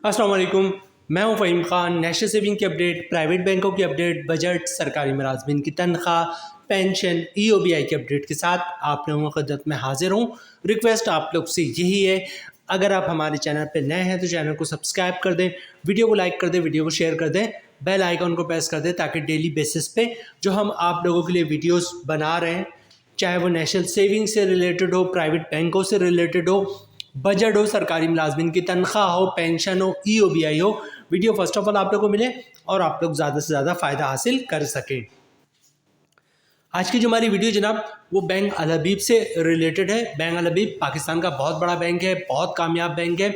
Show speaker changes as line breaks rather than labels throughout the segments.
अस्सलाम वालेकुम। मैं हूं फ़हीम ख़ान। नेशनल सेविंग की अपडेट, प्राइवेट बैंकों की अपडेट, बजट, सरकारी मुलाजमिन की तनख्वाह, पेंशन, EOBI की अपडेट के साथ आप लोगों की खिदमत में हाजिर हूं। रिक्वेस्ट आप लोग से यही है, अगर आप हमारे चैनल पर नए हैं तो चैनल को सब्सक्राइब कर दें, वीडियो को लाइक कर दें, वीडियो को शेयर कर दें, बेल आइकन को प्रेस कर दें ताकि डेली बेसिस पे जो हम आप लोगों के लिए वीडियोस बना रहे हैं, चाहे वो नेशनल सेविंग से रिलेटेड हो, प्राइवेट बैंकों से रिलेटेड हो, बजट हो, सरकारी मुलाजमिन की तनख्वाह हो, पेंशन हो, EOBI हो, वीडियो फर्स्ट ऑफ ऑल आप लोग को मिले और आप लोग ज़्यादा से ज़्यादा फ़ायदा हासिल कर सकें। आज की जो हमारी वीडियो जनाब वो बैंक अल हबीब से रिलेटेड है। बैंक अल हबीब पाकिस्तान का बहुत बड़ा बैंक है, बहुत कामयाब बैंक है,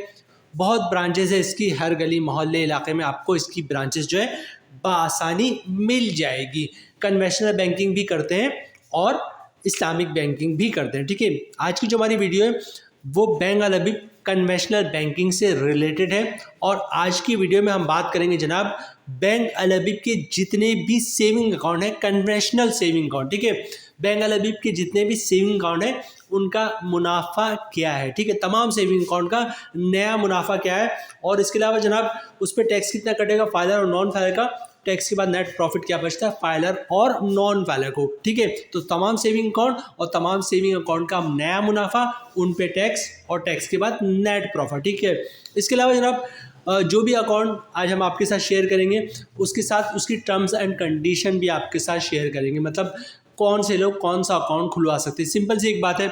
बहुत ब्रांचेस है इसकी, हर गली मोहल्ले इलाके में आपको इसकी ब्रांचेस जो है बआसानी मिल जाएगी। कन्वेंशनल बैंकिंग भी करते हैं और इस्लामिक बैंकिंग भी करते हैं। ठीक है, आज की जो हमारी वीडियो है वो बैंक अल हबीब कन्वेंशनल बैंकिंग से रिलेटेड है और आज की वीडियो में हम बात करेंगे जनाब बैंक अल हबीब के जितने भी सेविंग अकाउंट है, कन्वेंशनल सेविंग अकाउंट। ठीक है, बैंक अल हबीब के जितने भी सेविंग अकाउंट है उनका मुनाफा क्या है। ठीक है, तमाम सेविंग अकाउंट का नया मुनाफा क्या है और इसके अलावा जनाब उस पर टैक्स कितना कटेगा, फाइलर और नॉन फाइलर का, टैक्स के बाद नेट प्रॉफिट क्या बचता है फाइलर और नॉन फाइलर को। ठीक है, तो तमाम सेविंग अकाउंट और तमाम सेविंग अकाउंट का नया मुनाफा, उन पे टैक्स और टैक्स के बाद नेट प्रॉफिट। ठीक है, इसके अलावा जनाब जो भी अकाउंट आज हम आपके साथ शेयर करेंगे उसके साथ उसकी टर्म्स एंड कंडीशन भी आपके साथ शेयर करेंगे। मतलब कौन से लोग कौन सा अकाउंट खुलवा सकते हैं। सिंपल सी एक बात है,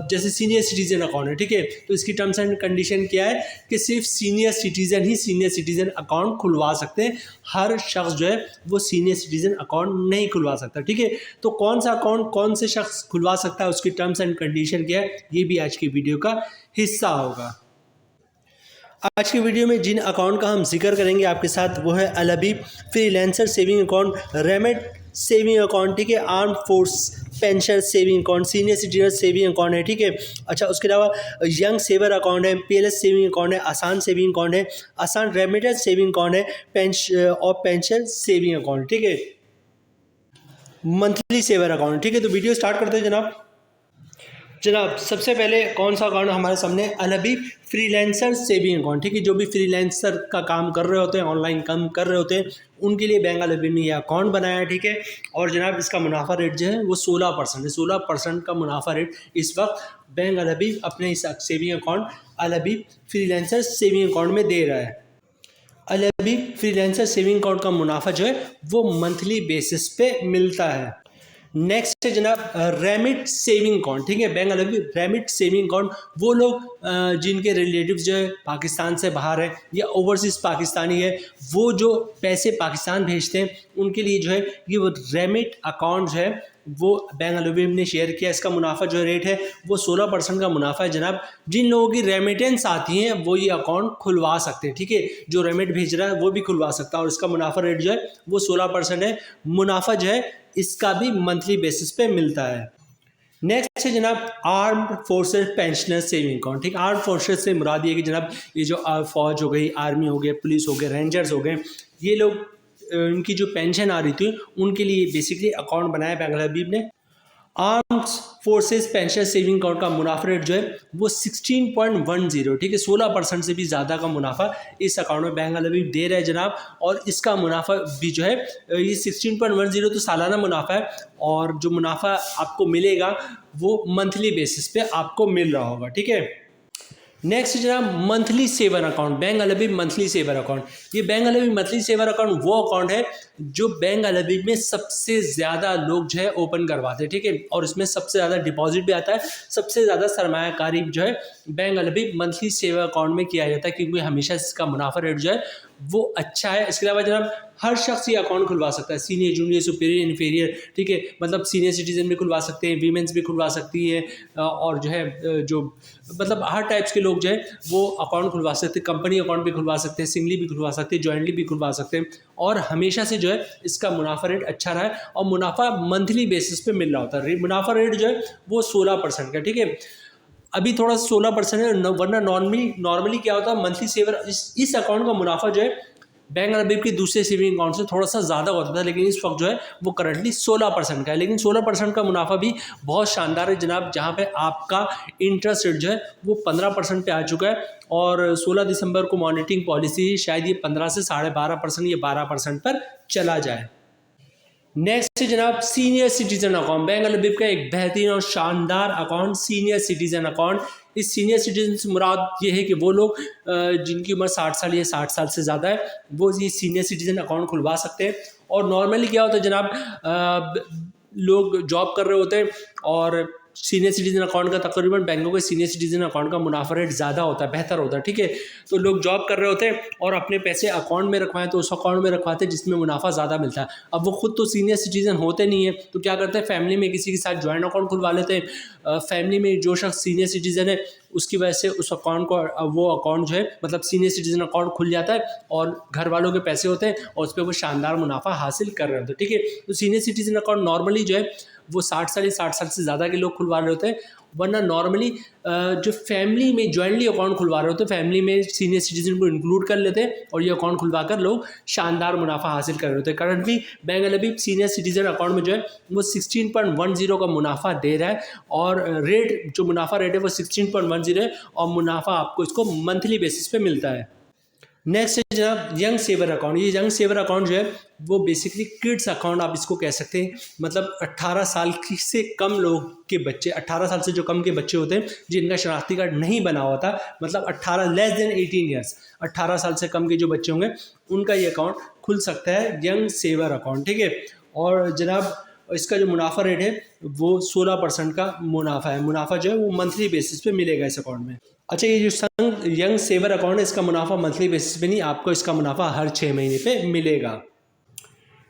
जैसे सीनियर सिटीजन अकाउंट है, ठीक है, तो इसकी टर्म्स एंड कंडीशन क्या है कि सिर्फ सीनियर सिटीजन ही सीनियर सिटीजन अकाउंट खुलवा सकते हैं। हर शख्स जो है वो सीनियर सिटीजन अकाउंट नहीं खुलवा सकता। ठीक है, तो कौन सा अकाउंट कौन से शख्स खुलवा सकता है, उसकी टर्म्स एंड कंडीशन क्या है, ये भी आज की वीडियो का हिस्सा होगा। आज की वीडियो में जिन अकाउंट का हम जिक्र करेंगे आपके साथ वो है Al Habib freelancer saving account, remit saving account, ठीक है, arm force pension saving account, senior citizen saving account है। ठीक है, अच्छा, उसके अलावा यंग सेवर अकाउंट है, PLS सेविंग अकाउंट है, आसान सेविंग अकाउंट है, आसान रेमिटेंस सेविंग अकाउंट है, पेंशन सेविंग अकाउंट। ठीक है, मंथली सेवर अकाउंट। ठीक है, तो वीडियो स्टार्ट करते हैं जनाब। सबसे पहले कौन सा अकाउंट हमारे सामने, अल हबीब फ्रीलांसर सेविंग अकाउंट। ठीक है, जो भी फ्रीलांसर का काम कर रहे होते हैं, ऑनलाइन काम कर रहे होते हैं, उनके लिए बैंक अल हबीब ने यह अकाउंट बनाया है। ठीक है, और जनाब इसका मुनाफा रेट जो है वो 16% है। 16% का मुनाफा रेट इस वक्त बैंक अल हबीब अपने इस सेविंग अकाउंट अल हबीब फ्रीलांसर सेविंग अकाउंट में दे रहा है। Al Habib freelancer saving account का मुनाफा जो है वो मंथली बेसिस पे मिलता है। नेक्स्ट है जनाब रेमिट सेविंग अकाउंट। ठीक है, बैंक अल हबीब रेमिट सेविंग अकाउंट, वो लोग जिनके रिलेटिव्स जो है पाकिस्तान से बाहर है या ओवरसीज़ पाकिस्तानी है, वो जो पैसे पाकिस्तान भेजते हैं उनके लिए जो है ये वो रेमिट अकाउंट जो है वो बैंक अल हबीब ने शेयर किया। इसका मुनाफा जो रेट है वो 16% का मुनाफा है जनाब। जिन लोगों की रेमिटेंस आती हैं वो ये अकाउंट खुलवा सकते हैं। ठीक है, जो रेमिट भेज रहा है वो भी खुलवा सकता है और इसका मुनाफा रेट जो है वो 16% है। मुनाफा जो है इसका भी मंथली बेसिस पे मिलता है। नेक्स्ट है जनाब armed forces pensioner saving account. ठीक, आर्म्ड फोर्सेस से मुराद ये कि जनाब ये जो फौज हो गई, आर्मी हो गए, पुलिस हो गए, रेंजर्स हो गए, ये लोग इनकी जो पेंशन आ रही थी उनके लिए बेसिकली अकाउंट बनाया बैंक अल हबीब ने। Armed forces pension saving account का मुनाफा रेट जो है वो 16.10। ठीक है, 16% से भी ज़्यादा का मुनाफा इस अकाउंट में बैंक अल हबीब दे रहे हैं जनाब। और इसका मुनाफा भी जो है ये 16.10 तो सालाना मुनाफा है और जो मुनाफा आपको मिलेगा वो मंथली बेसिस पे आपको मिल रहा होगा। ठीक है, नेक्स्ट जनाब मंथली सेवर अकाउंट, बैंक अल हबीब मंथली सेवर अकाउंट। ये बैंक अल हबीब मंथली सेवर अकाउंट वो अकाउंट है जो बैंक अल हबीब में सबसे ज़्यादा लोग जो है ओपन करवाते हैं। ठीक है, और इसमें सबसे ज़्यादा डिपॉजिट भी आता है, सबसे ज़्यादा सरमायाकारी जो है बैंक अल हबीब मंथली सेवर अकाउंट में किया जाता है क्योंकि हमेशा इसका मुनाफा रेट जो है वो अच्छा है। इसके अलावा जनाब हर शख्स ये अकाउंट खुलवा सकता है, सीनियर, जूनियर, सुपीरियर, इन्फीरियर। ठीक है, मतलब सीनियर सिटीजन भी खुलवा सकते हैं, वीमेंस भी खुलवा सकती है और जो है जो मतलब हर टाइप्स के लोग जो है वो अकाउंट खुलवा सकते हैं। कंपनी अकाउंट भी खुलवा सकते हैं, सिंगली भी खुलवा सकते हैं, जॉइंटली भी खुलवा सकते हैं और हमेशा से जो है इसका मुनाफा रेट अच्छा रहा है और मुनाफा मंथली बेसिस पे मिल रहा होता है। मुनाफा रेट जो है वो 16% का। ठीक है, अभी थोड़ा 16% है, वरना नॉर्मली क्या होता है मंथली सेवर इस अकाउंट का मुनाफा जो है बैंक अल हबीब के दूसरे सेविंग अकाउंट से थोड़ा सा ज़्यादा होता था, लेकिन इस वक्त जो है वो करंटली 16% का है। लेकिन 16% का मुनाफा भी बहुत शानदार है जनाब, जहाँ पे आपका इंटरेस्ट रेट जो है वो 15% पे आ चुका है। और 16 दिसंबर को मॉनिटरिंग पॉलिसी शायद ये 15 से 12.5% या 12% पर चला जाए। नेक्स्ट है जनाब सीनियर सिटीजन अकाउंट। बैंक अल हबीब का एक बेहतरीन और शानदार अकाउंट सीनियर सिटीजन अकाउंट। इस सीनियर सिटीजन से मुराद ये है कि वो लोग जिनकी उम्र 60 साल या 60 साल से ज़्यादा है वो ये सीनियर सिटीजन अकाउंट खुलवा सकते हैं। और नॉर्मली क्या होता है जनाब, लोग जॉब कर रहे होते हैं और सीनियर सिटीजन अकाउंट का तकरीबन बैंकों के सीनियर सिटीजन अकाउंट का मुनाफा रेट ज़्यादा होता है, बेहतर होता है, ठीक है। तो लोग जॉब कर रहे होते हैं और अपने पैसे अकाउंट में रखवाएं तो उस अकाउंट में रखवाते हैं जिसमें मुनाफा ज़्यादा मिलता है। अब वो खुद तो सीनियर सिटीजन होते नहीं है तो क्या करते हैं, फैमिली में किसी के साथ ज्वाइंट अकाउंट खुलवा लेते हैं। फैमिली में जो शख्स सीनियर सिटीजन है उसकी वजह से उस अकाउंट को, वो अकाउंट जो है मतलब सीनियर सिटीजन अकाउंट खुल जाता है और घर वालों के पैसे होते हैं और उस पर वो शानदार मुनाफा हासिल कर रहे होते हैं, ठीक है। तो सीनियर सिटीजन अकाउंट नॉर्मली जो है वो 60 साल या 60 साल से ज़्यादा के लोग खुलवा रहे होते हैं, वरना नॉर्मली जो फैमिली में जॉइंटली अकाउंट खुलवा रहे होते हैं फैमिली में सीनियर सिटीजन को इंक्लूड कर लेते हैं और ये अकाउंट खुलवा कर लोग शानदार मुनाफा हासिल कर रहे होते हैं। करंटली बैंक अल हबीब सीनियर सिटीजन अकाउंट में जो है वो 16.10 का मुनाफा दे रहा है और रेट जो मुनाफा रेट है वो 16.10 है और मुनाफा आपको इसको मंथली बेसिस पे मिलता है। नेक्स्ट है जनाब यंग सेवर अकाउंट। ये यंग सेवर अकाउंट जो है वो बेसिकली किड्स अकाउंट आप इसको कह सकते हैं, मतलब 18 साल से कम लोग के बच्चे, 18 साल से जो कम के बच्चे होते हैं जिनका शनाख्ती कार्ड नहीं बना होता, मतलब 18 लेस देन 18 ईयर्स, 18 साल से कम के जो बच्चे होंगे उनका ये अकाउंट खुल सकता है, यंग सेवर अकाउंट, ठीक है। और जनाब इसका जो मुनाफा रेट है वो 16% का मुनाफा है। मुनाफा जो है वो मंथली बेसिस पे मिलेगा इस अकाउंट में। अच्छा, ये जो यंग सेवर अकाउंट है इसका मुनाफा मंथली बेसिस पे नहीं, आपको इसका मुनाफा हर 6 महीने पे मिलेगा।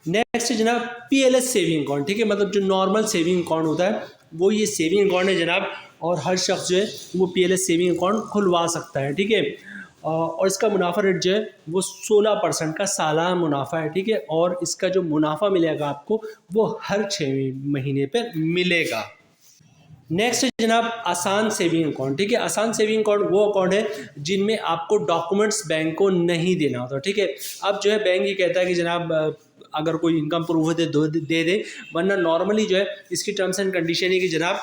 नेक्स्ट है जनाब PLS सेविंग अकाउंट, ठीक है, मतलब जो नॉर्मल सेविंग अकाउंट होता है वो ये सेविंग अकाउंट है जनाब, और हर शख्स जो है वो PLS सेविंग अकाउंट खुलवा सकता है, ठीक है। और इसका मुनाफा रेट जो है वो 16% का सालाना मुनाफा है, ठीक है। और इसका जो मुनाफा मिलेगा आपको वो हर 6 महीने पर मिलेगा। नेक्स्ट है जनाब आसान सेविंग अकाउंट, ठीक है। आसान सेविंग अकाउंट वो अकाउंट है जिनमें आपको डॉक्यूमेंट्स बैंक को नहीं देना होता, ठीक है। अब जो है बैंक ये कहता है कि जनाब अगर कोई इनकम प्रूफ दे दे, वरना नॉर्मली जो है इसकी टर्म्स एंड कंडीशन है कि जनाब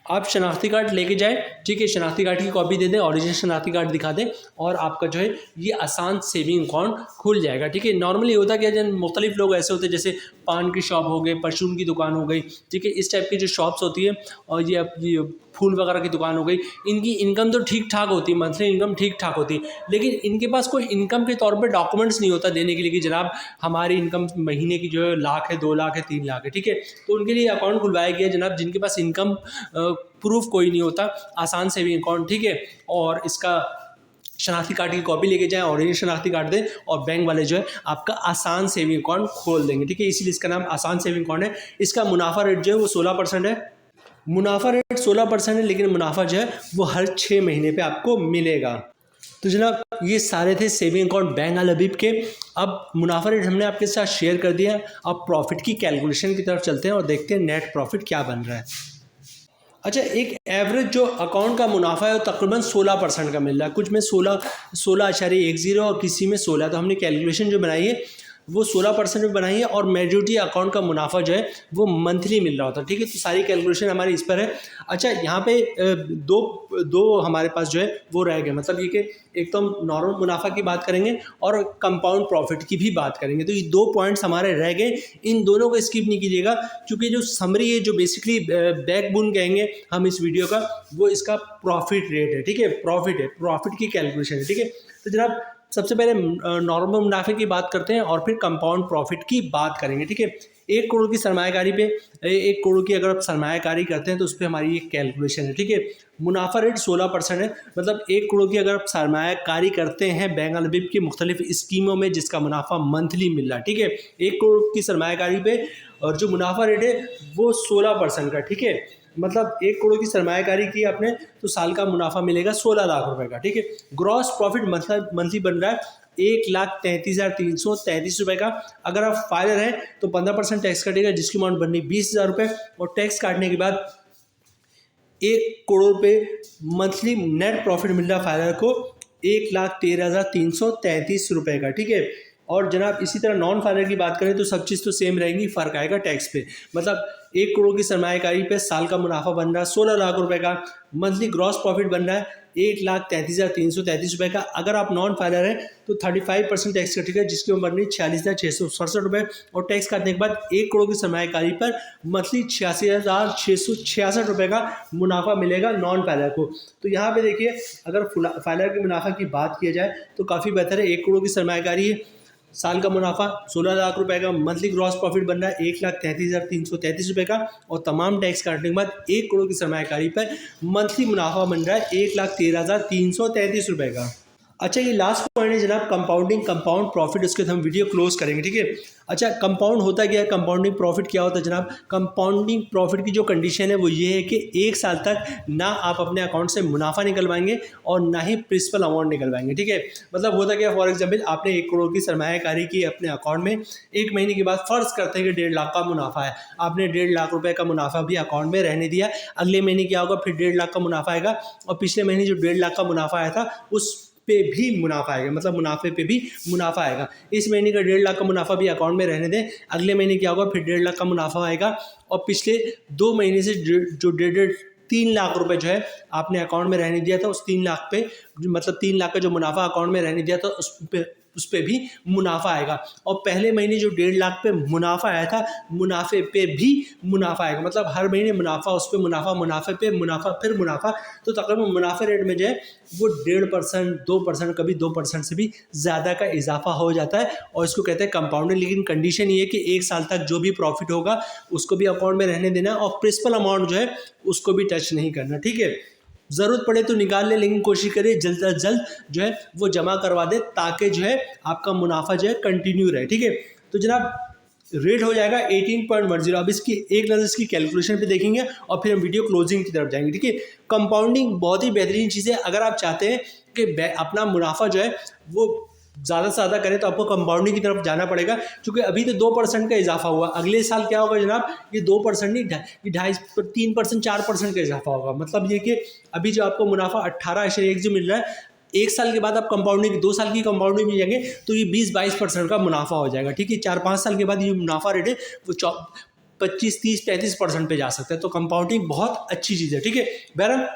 आप शनाख्ती कार्ड लेके जाएं, ठीक है, शनाख्ती कार्ड की कॉपी दे दें, ओरिजिनल शनाख्ती कार्ड दिखा दें और आपका जो है ये आसान सेविंग अकाउंट खुल जाएगा, ठीक है। नॉर्मली होता क्या है, मुख्तलिफ लोग ऐसे होते हैं जैसे पान की शॉप हो गई, परचून की दुकान हो गई, ठीक है, इस टाइप की जो शॉप्स होती है और ये फूल वगैरह की दुकान हो गई, इनकी इनकम तो ठीक ठाक होती है, मंथली इनकम ठीक ठाक होती है, लेकिन इनके पास कोई इनकम के तौर पे डॉक्यूमेंट्स नहीं होता देने के लिए कि जनाब हमारी इनकम महीने की जो है लाख है, 2 लाख है, 3 लाख है, ठीक है। तो उनके लिए अकाउंट खुलवाया गया जनाब जिनके पास इनकम प्रूफ कोई नहीं होता, आसान सेविंग अकाउंट, ठीक है। और इसका शनाख्ती कार्ड की कॉपी लेके जाएं, ओरिजिनल शनाख्ती कार्ड दें और बैंक वाले जो है आपका आसान सेविंग अकाउंट खोल देंगे, ठीक है। इसीलिए इसका नाम आसान सेविंग अकाउंट है। इसका मुनाफा रेट जो है वो 16% है, मुनाफा रेट 16% है, लेकिन मुनाफा जो है वो हर 6 महीने पे आपको मिलेगा। तो जनाब ये सारे थे सेविंग अकाउंट बैंक अल हबीब के। अब मुनाफा रेट हमने आपके साथ शेयर कर दिया, अब प्रॉफिट की कैलकुलेशन की तरफ चलते हैं और देखते हैं नेट प्रॉफिट क्या बन रहा है। अच्छा, एक एवरेज जो अकाउंट का मुनाफा है वो तकरीबन 16% का मिल रहा है, कुछ में 16.10 और किसी में 16, तो हमने कैलकुलेशन जो बनाई है वो 16% में बनाई है और मेजॉरिटी अकाउंट का मुनाफा जो है वो मंथली मिल रहा होता है, ठीक है। तो सारी कैलकुलेशन हमारी इस पर है। अच्छा, यहाँ पे दो हमारे पास जो है वो रह गए, मतलब ये कि एक तो हम नॉर्मल मुनाफा की बात करेंगे और कंपाउंड प्रॉफिट की भी बात करेंगे, तो ये 2 पॉइंट्स हमारे रह गए, इन दोनों को स्किप नहीं कीजिएगा क्योंकि जो समरी है, जो बेसिकली बैकबोन कहेंगे हम इस वीडियो का, वो इसका प्रॉफिट रेट है, ठीक है, प्रॉफिट की कैलकुलेशन है, ठीक है। तो जनाब सबसे पहले नॉर्मल मुनाफे की बात करते हैं और फिर कंपाउंड प्रॉफिट की बात करेंगे, ठीक है। 1 करोड़ की सरमायाकारी पे 1 करोड़ की अगर आप सरमायाकारी करते हैं तो उस पर हमारी ये कैलकुलेशन है, ठीक है। मुनाफा रेट 16% है, मतलब 1 करोड़ की अगर आप सरमायाकारी करते हैं बैंक अल हबीब की मुख्तलिफ स्कीमों में जिसका मुनाफा मंथली मिल रहा है, ठीक है। 1 करोड़ की सरमायाकारी पे और जो मुनाफा रेट है वो 16% का, ठीक है। मतलब 1 करोड़ की सरमायाकारी की आपने तो साल का मुनाफा मिलेगा 16 लाख रुपए का, ठीक है। ग्रॉस प्रॉफिट मंथली बन रहा है 1,33,333 रुपये का। अगर आप फाइलर हैं तो 15% टैक्स कटेगा जिसकी अमाउंट बननी 20,000 रुपये और टैक्स काटने के बाद 1 करोड़ पे मंथली नेट प्रॉफिट मिल रहा है फाइलर को 1,13,333 रुपये का, ठीक है। और जनाब इसी तरह नॉन फाइनल की बात करें तो सब चीज़ तो सेम रहेंगी, फ़र्क आएगा टैक्स पे। मतलब 1 करोड़ की सरमायाकारी पे साल का मुनाफा बन रहा है 16 लाख रुपए का, मंथली ग्रॉस प्रॉफिट बन रहा है 1,33,333 रुपये का। अगर आप नॉन फाइलर हैं तो 35% टैक्स कटेगा, जिसकी उम्र बन रही 46,667 रुपये, और टैक्स काटने के बाद 1 करोड़ की सरमायाकारी पर मंथली 86,666 रुपये का मुनाफा मिलेगा नॉन फाइलर को। तो यहाँ पे देखिए, अगर फाइलर के मुनाफा की बात की जाए तो काफ़ी बेहतर है। 1 करोड़ की सरमायाकारी है, साल का मुनाफा 16 लाख रुपए का, मंथली ग्रॉस प्रॉफिट बन रहा है 1,33,333 रुपये का, और तमाम टैक्स काटने के बाद 1 करोड़ की सरमायाकारी पर मंथली मुनाफा बन रहा है 1,13,333 रुपये का। अच्छा, ये लास्ट पॉइंट है जनाब कंपाउंडिंग, कंपाउंड प्रॉफिट, उसके हम वीडियो क्लोज करेंगे, ठीक है। अच्छा, कंपाउंड होता क्या है, कंपाउंडिंग प्रॉफिट क्या होता है जनाब? कंपाउंडिंग प्रॉफिट की जो कंडीशन है वो ये है कि 1 साल तक ना आप अपने अकाउंट से मुनाफा निकलवाएंगे और ना ही प्रिंसिपल अमाउंट निकलवाएंगे, ठीक है। मतलब होता क्या, फॉर एग्जाम्पल आपने 1 करोड़ की सरमायाकारी की अपने अकाउंट में, 1 महीने के बाद फर्ज करते हैं कि 1.5 लाख का मुनाफा है, आपने 1.5 लाख रुपये का मुनाफा भी अकाउंट में रहने दिया। अगले महीने क्या होगा, फिर 1.5 लाख का मुनाफा आएगा, और पिछले महीने जो 1.5 लाख का मुनाफा आया था उस पे भी मुनाफा आएगा, मतलब मुनाफे पे भी मुनाफा आएगा। इस महीने का 1.5 लाख का मुनाफा भी अकाउंट में रहने दें, अगले महीने क्या होगा, फिर 1.5 लाख का मुनाफा आएगा, और पिछले 2 महीने से जो 3 लाख रुपए जो है आपने अकाउंट में रहने दिया था, उस 3 लाख पे, मतलब 3 लाख का जो मुनाफा अकाउंट में रहने दिया था उस पे भी मुनाफा आएगा। और पहले महीने जो 1.5 लाख पे मुनाफा आया था, मुनाफे पे भी मुनाफा आएगा, मतलब हर महीने मुनाफा, उस पे मुनाफा, मुनाफे पे मुनाफा, फिर मुनाफा। तो तकरीबन मुनाफे रेट में जो है वो 1.5%, 2%, कभी 2% से भी ज़्यादा का इजाफा हो जाता है, और इसको कहते हैं कंपाउंडिंग। लेकिन कंडीशन ये है कि 1 साल तक जो भी प्रॉफिट होगा उसको भी अकाउंट में रहने देना, और प्रिंसिपल अमाउंट जो है उसको भी टच नहीं करना, ठीक है। ज़रूरत पड़े तो निकाल ले, लेकिन कोशिश करिए जल्द से जल्द जो है वो जमा करवा दे, ताकि जो है आपका मुनाफा जो है कंटिन्यू रहे, ठीक है। तो जनाब रेट हो जाएगा 18.10। अब इसकी एक नज़र इसकी कैलकुलेशन पे देखेंगे और फिर हम वीडियो क्लोजिंग की तरफ जाएंगे, ठीक है। कंपाउंडिंग बहुत ही बेहतरीन चीज़ है। अगर आप चाहते हैं कि अपना मुनाफा जो है वो ज़्यादा से ज़्यादा करें तो आपको कंपाउंडिंग की तरफ जाना पड़ेगा, क्योंकि अभी तो 2% का इजाफा हुआ। अगले साल क्या होगा जनाब, ये 2% नहीं, 2.5, 3%, 4% का इजाफा होगा। मतलब ये कि अभी जो आपको मुनाफा 18.1 जो मिल रहा है, 1 साल के बाद आप कंपाउंडिंग, 2 साल की कंपाउंडिंग में जाएंगे तो ये 20-22% का मुनाफा हो जाएगा, ठीक है। 4-5 साल के बाद ये मुनाफा रेट है वो 25, 30, 35% पे जा सकता है। तो कंपाउंडिंग बहुत अच्छी चीज़ है, ठीक है। बहरहाल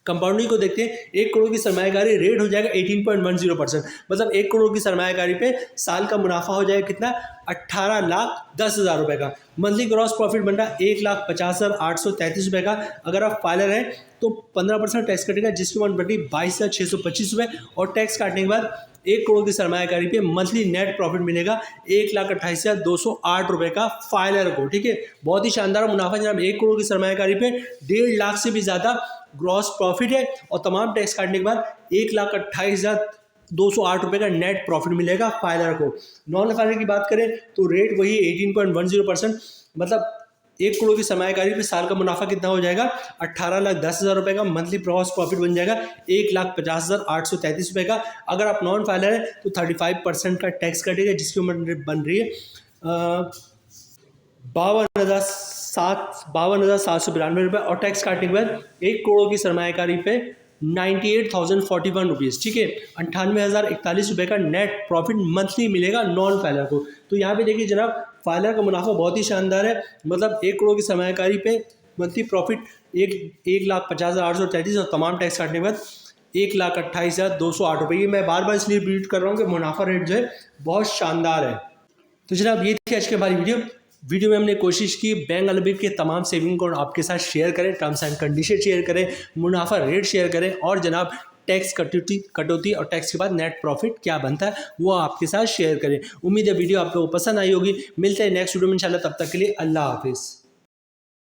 कंपाउंडिंग को देखते हैं। 1 करोड़ की सरमायाकारी रेट हो जाएगा 18.10%, मतलब 1 करोड़ की सरमायाकारी पे साल का मुनाफा हो जाएगा कितना, 18,10,000 रुपये का। मंथली ग्रॉस प्रॉफिट बन रहा है 1,50,833 रुपये का। अगर आप फाइलर हैं तो 15% टैक्स कटेगा, जिसकी अमाउंट बढ़ी 22,625 रुपये, और टैक्स काटने के बाद 1 करोड़ की सरमायाकारी पे मंथली नेट प्रॉफिट मिलेगा 1,28,208 रुपये का फाइलर को, ठीक है। बहुत ही शानदार मुनाफा जनाब। 1 करोड़ की सरमायाकारी पे 1.5 लाख से भी ज़्यादा ग्रॉस प्रॉफिट है, और तमाम टैक्स काटने के बाद 1,28,208 रुपये का नेट प्रॉफिट मिलेगा फाइलर को। नॉन फाइलर की बात करें तो रेट वही 18.10%, मतलब 1 करोड़ की सरमायाकारी पे साल का मुनाफा कितना हो जाएगा, 18,10,000 रुपये का। मंथली ग्रॉस प्रॉफिट बन जाएगा 1,50,833 रुपये का। अगर आप नॉन फाइलर है तो 35% का टैक्स कटेगा, जिसकी उम्र बन रही है 52,792 रुपये, और टैक्स काटने के बाद 1 करोड़ की सरमायाकारी पे 98,041 रुपीज़, ठीक है। 98,041 रुपये का नेट प्रॉफिट मंथली मिलेगा नॉन फाइलर को। तो यहाँ पे देखिए जनाब, फाइलर का मुनाफा बहुत ही शानदार है। मतलब 1 करोड़ की सरमायाकारी पे मंथली प्रॉफिट 1,50,833, और तमाम टैक्स काटने के बाद 1,28,208 रुपये। ये मैं बार बार इसलिए रिपीट कर रहा हूँ कि मुनाफा रेट जो है बहुत शानदार है। तो जनाब ये थी आज की हमारी वीडियो में हमने कोशिश की बैंक अलबीब के तमाम सेविंग अकाउंट आपके साथ शेयर करें, टर्म्स एंड कंडीशन शेयर करें, मुनाफा रेट शेयर करें, और जनाब टैक्स कटौती और टैक्स के बाद नेट प्रॉफिट क्या बनता है वो आपके साथ शेयर करें। उम्मीद है वीडियो आप लोगों को पसंद आई होगी। मिलते हैं नेक्स्ट वीडियो में इंशाल्लाह, तब तक के लिए अल्लाह हाफिज़।